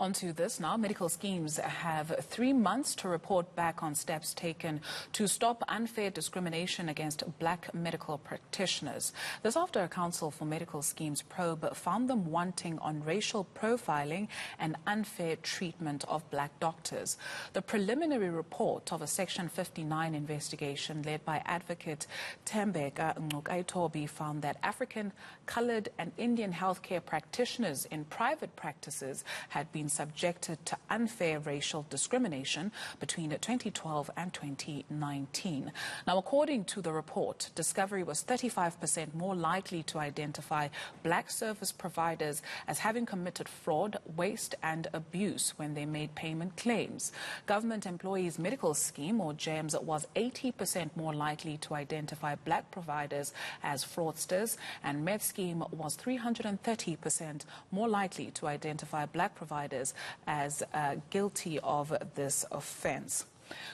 Onto this now. Medical schemes have 3 months to report back on steps taken to stop unfair discrimination against black medical practitioners. This after a Council for Medical Schemes probe found them wanting on racial profiling and unfair treatment of black doctors. The preliminary report of a Section 59 investigation led by advocate Tembeka Ncukaitobi found that African, coloured and Indian healthcare practitioners in private practices had been subjected to unfair racial discrimination between 2012 and 2019. Now, according to the report, Discovery was 35% more likely to identify black service providers as having committed fraud, waste and abuse when they made payment claims. Government Employees Medical Scheme, or GEMS, was 80% more likely to identify black providers as fraudsters, and Med Scheme was 330% more likely to identify black providers as guilty of this offence.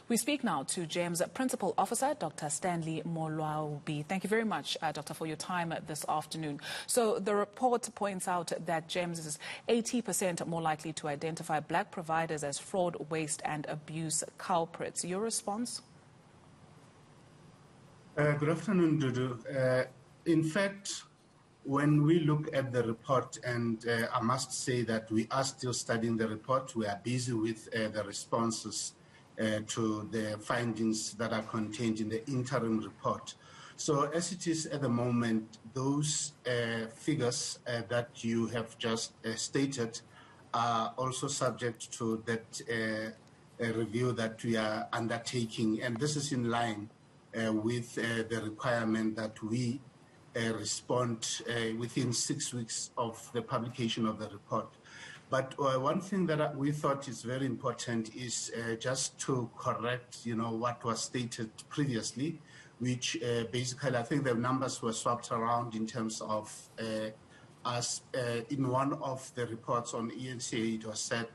We speak now to GEMS Principal Officer, Dr. Stanley Moloabi. Thank you very much, Doctor, for your time this afternoon. So the report points out that GEMS is 80% more likely to identify black providers as fraud, waste and abuse culprits. Your response? Good afternoon, Dudu. In fact, when we look at the report, and I must say that we are still studying the report, we are busy with the responses to the findings that are contained in the interim report. So as it is at the moment, those figures that you have just stated are also subject to that review that we are undertaking. And this is in line with the requirement that we respond within 6 weeks of the publication of the report. But one thing that we thought is very important is just to correct, what was stated previously, which basically I think the numbers were swapped around in terms of us in one of the reports on ENCA, it was said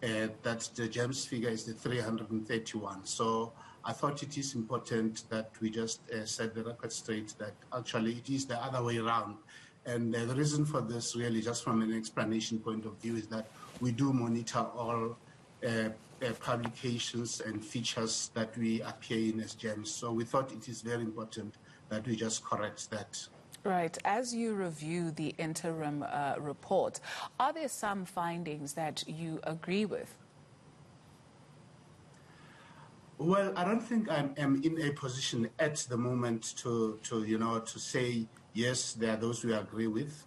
that the GEMS figure is the 331. So I thought it is important that we just set the record straight that actually it is the other way around. And the reason for this, really, just from an explanation point of view, is that we do monitor all publications and features that we appear in as GEMS. So we thought it is very important that we just correct that. Right. As you review the interim report, are there some findings that you agree with? Well, I don't think I'm in a position at the moment to say, yes, there are those we agree with,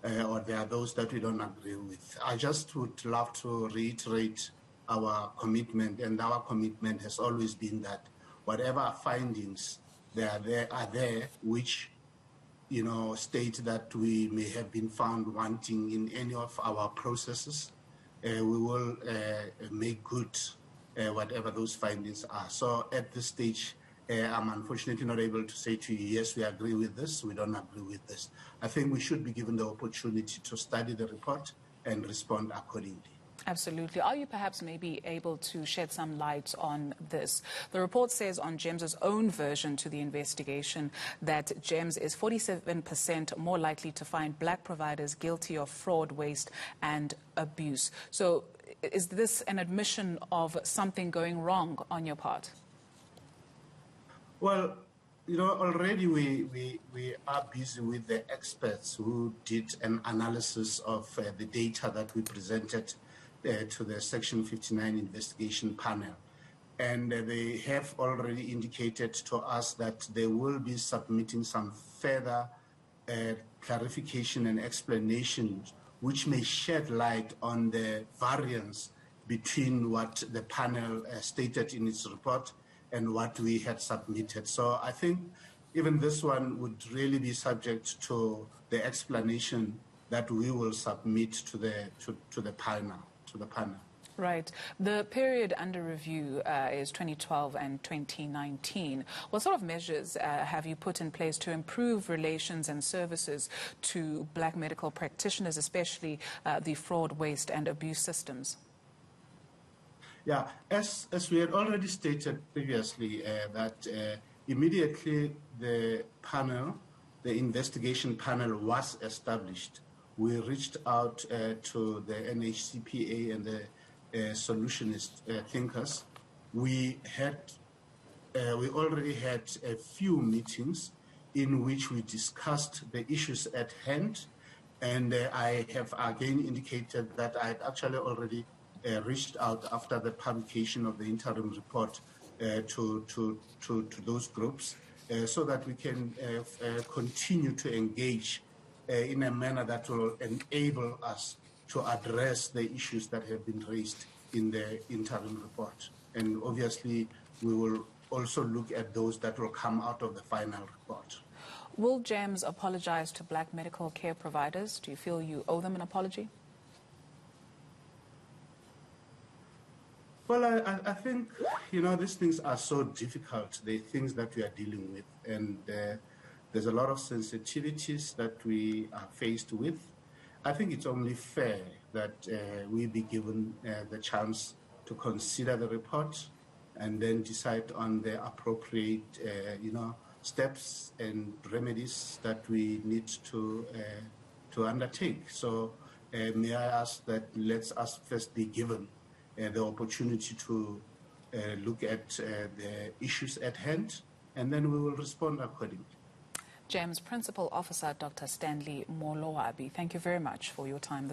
or there are those that we don't agree with. I just would love to reiterate our commitment, and our commitment has always been that whatever findings are there which, state that we may have been found wanting in any of our processes, we will make good whatever those findings are. So at this stage, I'm unfortunately not able to say to you, yes, we agree with this, we don't agree with this. I think we should be given the opportunity to study the report and respond accordingly. Absolutely. Are you perhaps maybe able to shed some light on this? The report says on GEMS' own version to the investigation that GEMS is 47% more likely to find black providers guilty of fraud, waste and abuse. So is this an admission of something going wrong on your part? Well, already we are busy with the experts who did an analysis of the data that we presented to the Section 59 investigation panel. And they have already indicated to us that they will be submitting some further clarification and explanation which may shed light on the variance between what the panel stated in its report and what we had submitted. So I think even this one would really be subject to the explanation that we will submit to the panel. Right. The period under review is 2012 and 2019. What sort of measures have you put in place to improve relations and services to black medical practitioners, especially the fraud, waste and abuse systems? Yeah, as we had already stated previously, that immediately the investigation panel was established, we reached out to the NHCPA and the solutionist thinkers. We already had a few meetings in which we discussed the issues at hand, and I have again indicated that I had actually already reached out after the publication of the interim report to those groups so that we can continue to engage in a manner that will enable us to address the issues that have been raised in the interim report. And obviously, we will also look at those that will come out of the final report. Will GEMS apologize to black medical care providers? Do you feel you owe them an apology? Well, I think, these things are so difficult. They're things that we are dealing with. And there's a lot of sensitivities that we are faced with. I think it's only fair that we be given the chance to consider the report and then decide on the appropriate, steps and remedies that we need to undertake. So may I ask that let us first be given the opportunity to look at the issues at hand, and then we will respond accordingly. GEMS Principal Officer Dr. Stanley Moloabi, thank you very much for your time this